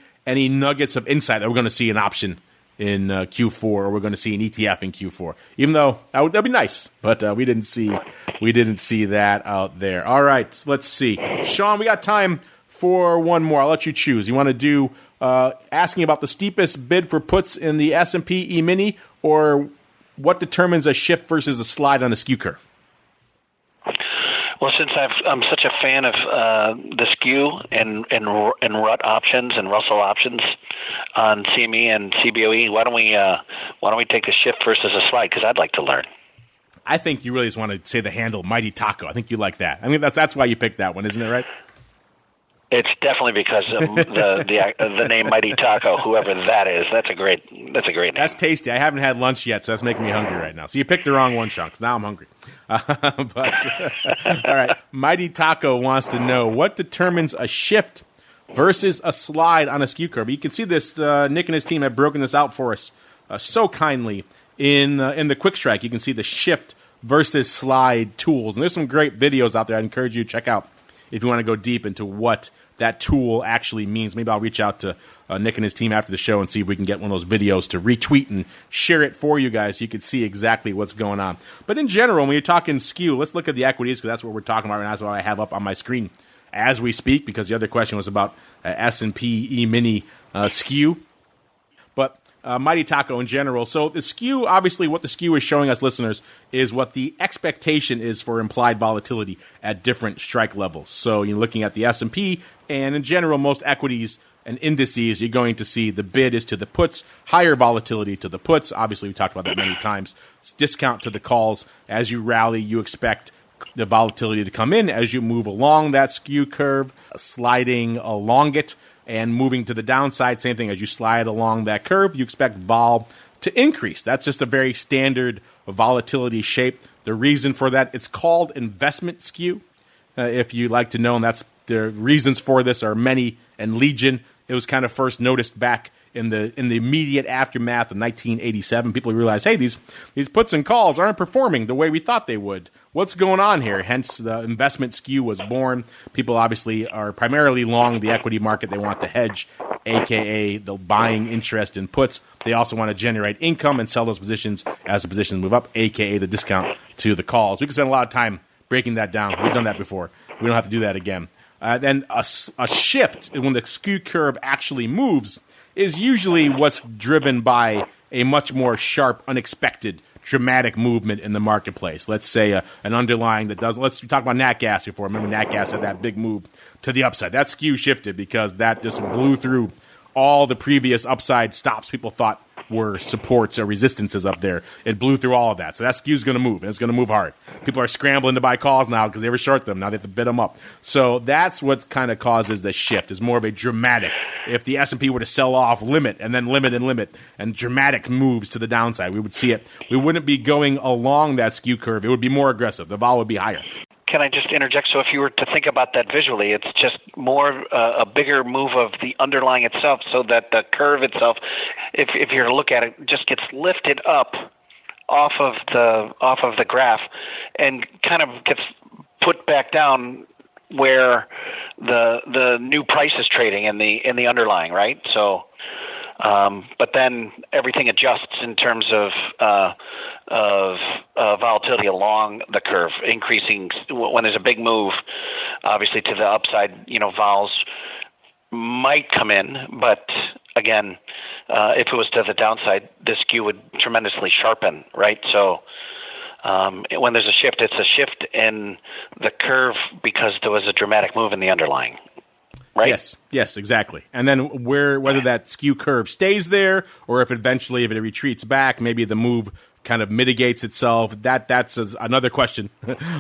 nuggets of insight that we're going to see an option in Q4 or we're going to see an ETF in Q4. Even though that'd be nice, but we didn't see that out there. All right, let's see, Sean. We got time for one more. I'll let you choose. You want to do asking about the steepest bid for puts in the S&P E-mini, or what determines a shift versus a slide on a skew curve? Well, since I'm such a fan of the skew and RUT options and Russell options on CME and CBOE, why don't we take the shift versus a slide? Because I'd like to learn. I think you really just want to say the handle Mighty Taco. I think you like that. I mean, that's why you picked that one, isn't it? Right? It's definitely because of the name Mighty Taco, whoever that is. That's a great name. That's tasty. I haven't had lunch yet, so that's making me hungry right now. So you picked the wrong one, Sean, 'cause now I'm hungry. All right. Mighty Taco wants to know what determines a shift versus a slide on a skew curve. You can see this. Nick and his team have broken this out for us so kindly in the Quick Strike. You can see the shift versus slide tools, and there's some great videos out there. I'd encourage you to check out if you want to go deep into what that tool actually means. Maybe I'll reach out to Nick and his team after the show and see if we can get one of those videos to retweet and share it for you guys so you can see exactly what's going on. But in general, when you're talking skew, let's look at the equities, because that's what we're talking about, and that's what I have up on my screen as we speak, because the other question was about S&P E-mini skew. But Mighty Taco in general. So the skew, obviously what the skew is showing us, listeners, is what the expectation is for implied volatility at different strike levels. So you're looking at the S&P, and in general, most equities and indices, you're going to see the bid is to the puts, higher volatility to the puts. Obviously, we talked about that many times. Discount to the calls. As you rally, you expect the volatility to come in as you move along that skew curve, sliding along it and moving to the downside. Same thing, as you slide along that curve, you expect vol to increase. That's just a very standard volatility shape. The reason for that, it's called investment skew, if you like to know, and that's the reasons for this are many and legion. It was kind of first noticed back in the immediate aftermath of 1987. People realized, hey, these puts and calls aren't performing the way we thought they would. What's going on here? Hence, the investment skew was born. People obviously are primarily long the equity market. They want to hedge, a.k.a. the buying interest in puts. They also want to generate income and sell those positions as the positions move up, a.k.a. the discount to the calls. We can spend a lot of time breaking that down. We've done that before. We don't have to do that again. Then a shift when the skew curve actually moves is usually what's driven by a much more sharp, unexpected, dramatic movement in the marketplace. Let's say an underlying that does. Let's talk about Nat Gas before. Remember, Nat Gas had that big move to the upside. That skew shifted because that just blew through all the previous upside stops people thought were supports or resistances up there. It blew through all of that. So that skew's going to move, and it's going to move hard. People are scrambling to buy calls now because they were short them. Now they have to bid them up. So that's what kind of causes the shift. It's more of a dramatic. If the S&P were to sell off, limit, and then limit, and dramatic moves to the downside, we would see it. We wouldn't be going along that skew curve. It would be more aggressive. The vol would be higher. Can I just interject? So if you were to think about that visually, it's just more a bigger move of the underlying itself, so that the curve itself, if you're to look at it, just gets lifted up off of the graph and kind of gets put back down where the new price is trading in the underlying, right? So, but then everything adjusts in terms of volatility along the curve, increasing when there's a big move. Obviously, to the upside, vols might come in, but again, if it was to the downside, the skew would tremendously sharpen, right? So when there's a shift, it's a shift in the curve because there was a dramatic move in the underlying. Right? Yes, exactly. And then whether that skew curve stays there or if it retreats back, maybe the move kind of mitigates itself. That's another question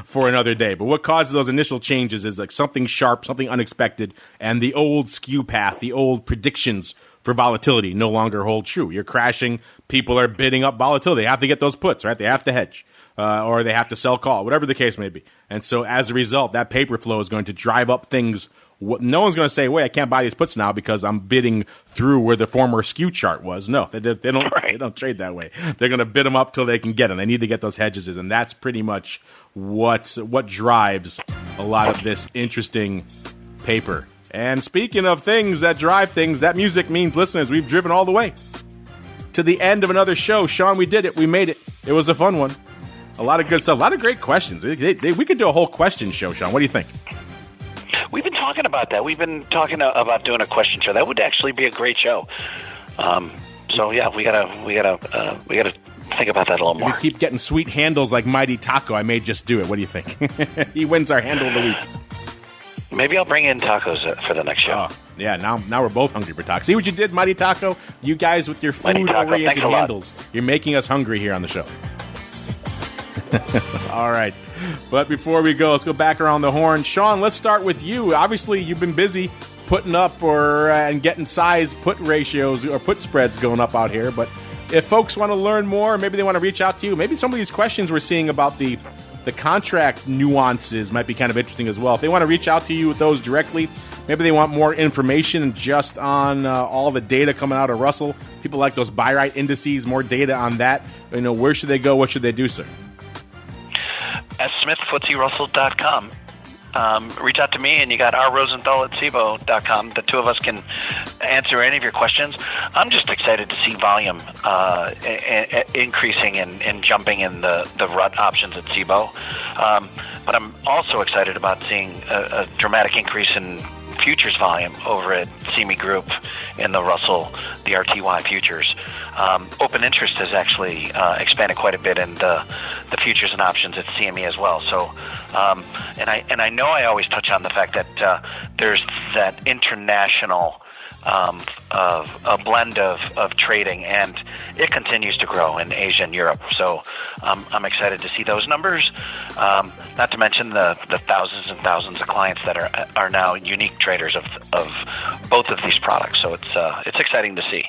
for another day. But what causes those initial changes is like something sharp, something unexpected, and the old skew path, the old predictions for volatility no longer hold true. You're crashing. People are bidding up volatility. They have to get those puts, right? They have to hedge. Or they have to sell call, whatever the case may be. And so as a result, that paper flow is going to drive up things. No one's going to say, wait, I can't buy these puts now because I'm bidding through where the former skew chart was. No, they don't. Right. They don't trade that way. They're going to bid them up till they can get them. They need to get those hedges, and that's pretty much what drives a lot of this interesting paper. And speaking of things that drive things, that music means, listeners, we've driven all the way to the end of another show. Sean, we did it. We made it. It was a fun one. A lot of good stuff. A lot of great questions. We could do a whole question show, Sean. What do you think? We've been talking about that. We've been talking about doing a question show. That would actually be a great show. So yeah, we gotta think about that a little more. If we keep getting sweet handles like Mighty Taco, I may just do it. What do you think? He wins our handle of the week. Maybe I'll bring in tacos for the next show. Oh, yeah, now we're both hungry for tacos. See what you did, Mighty Taco? You guys with your food-oriented handles. You're making us hungry here on the show. All right. But before we go, let's go back around the horn. Sean, let's start with you. Obviously, you've been busy putting up and getting size put ratios or put spreads going up out here. But if folks want to learn more, maybe they want to reach out to you. Maybe some of these questions we're seeing about the contract nuances might be kind of interesting as well. If they want to reach out to you with those directly, maybe they want more information just on all the data coming out of Russell. People like those buy right indices, more data on that. Where should they go? What should they do, sir? At smithfootsierussell.com. Reach out to me, and you got rrosenthal at cboe.com. The two of us can answer any of your questions. I'm just excited to see volume increasing and jumping in the RUT options at cboe. But I'm also excited about seeing a dramatic increase in futures volume over at CME Group in the Russell, the RTY futures. Open interest has actually expanded quite a bit in the futures and options at CME as well. So, and I know I always touch on the fact that there's that international a blend of trading, and it continues to grow in Asia and Europe. So I'm excited to see those numbers. Not to mention the thousands and thousands of clients that are now unique traders of both of these products. So it's exciting to see.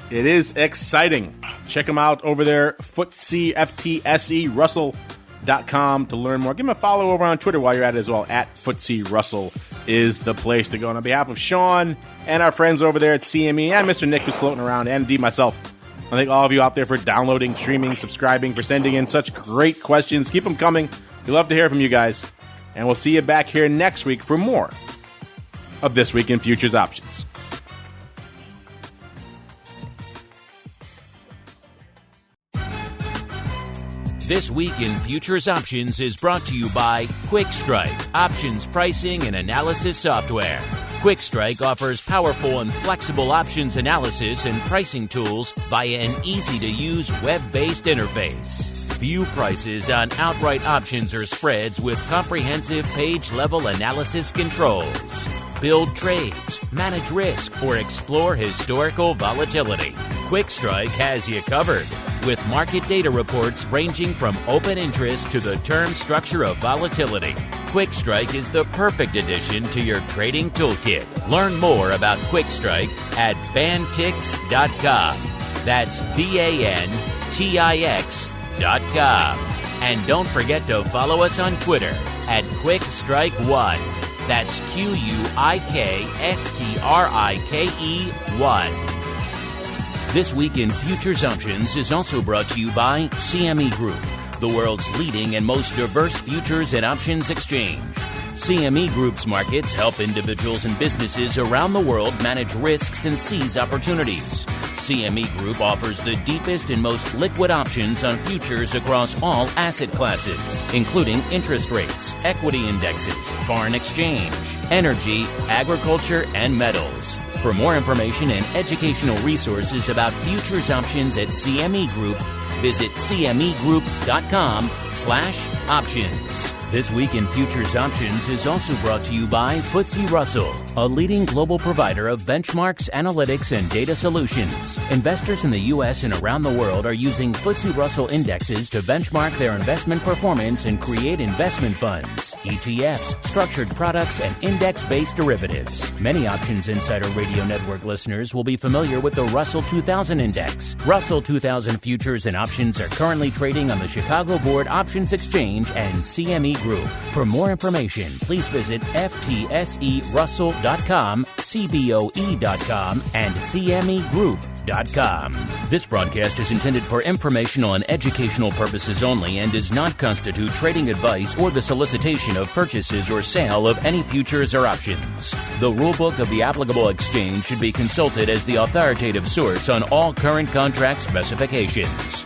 It is exciting. Check them out over there, FTSE, FTSE, Russell.com to learn more. Give them a follow over on Twitter while you're at it as well. At FTSE Russell is the place to go. And on behalf of Sean and our friends over there at CME and Mr. Nick who's floating around, and indeed myself, I thank all of you out there for downloading, streaming, subscribing, for sending in such great questions. Keep them coming. We love to hear from you guys. And we'll see you back here next week for more of This Week in Futures Options. This Week in Futures Options is brought to you by QuickStrike, options pricing and analysis software. QuickStrike offers powerful and flexible options analysis and pricing tools via an easy-to-use web-based interface. View prices on outright options or spreads with comprehensive page-level analysis controls. Build trades, manage risk, or explore historical volatility. QuickStrike has you covered, with market data reports ranging from open interest to the term structure of volatility. QuickStrike is the perfect addition to your trading toolkit. Learn more about QuickStrike at bantix.com. That's BANTIX.com. And don't forget to follow us on Twitter at QuickStrike1. That's QUIKSTRIKE1. This Week in Futures Options is also brought to you by CME Group, the world's leading and most diverse futures and options exchange. CME Group's markets help individuals and businesses around the world manage risks and seize opportunities. CME Group offers the deepest and most liquid options on futures across all asset classes, including interest rates, equity indexes, foreign exchange, energy, agriculture, and metals. For more information and educational resources about futures options at CME Group, visit cmegroup.com/options. This Week in Futures Options is also brought to you by FTSE Russell, a leading global provider of benchmarks, analytics, and data solutions. Investors in the U.S. and around the world are using FTSE Russell indexes to benchmark their investment performance and create investment funds, ETFs, structured products, and index-based derivatives. Many Options Insider Radio Network listeners will be familiar with the Russell 2000 Index. Russell 2000 futures and options are currently trading on the Chicago Board Options Exchange and CME Group. For more information, please visit FTSERussell.com, CBOE.com, and CMEGroup.com. This broadcast is intended for informational and educational purposes only and does not constitute trading advice or the solicitation of purchases or sale of any futures or options. The rulebook of the applicable exchange should be consulted as the authoritative source on all current contract specifications.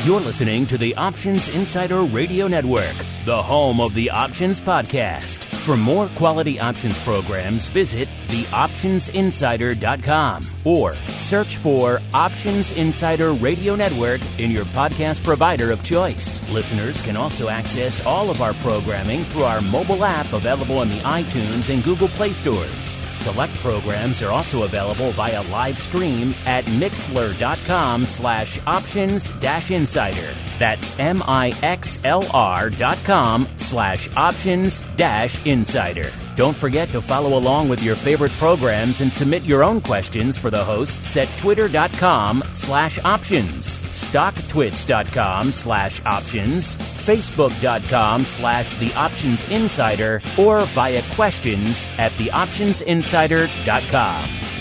You're listening to the Options Insider Radio Network, the home of the Options Podcast. For more quality options programs, visit theoptionsinsider.com or search for Options Insider Radio Network in your podcast provider of choice. Listeners can also access all of our programming through our mobile app available in the iTunes and Google Play stores. Select programs are also available via live stream at mixlr.com/options-insider. That's mixlr.com/options-insider. Don't forget to follow along with your favorite programs and submit your own questions for the hosts at twitter.com/options, stocktwits.com/options, facebook.com/theoptionsinsider, or via questions at theoptionsinsider.com.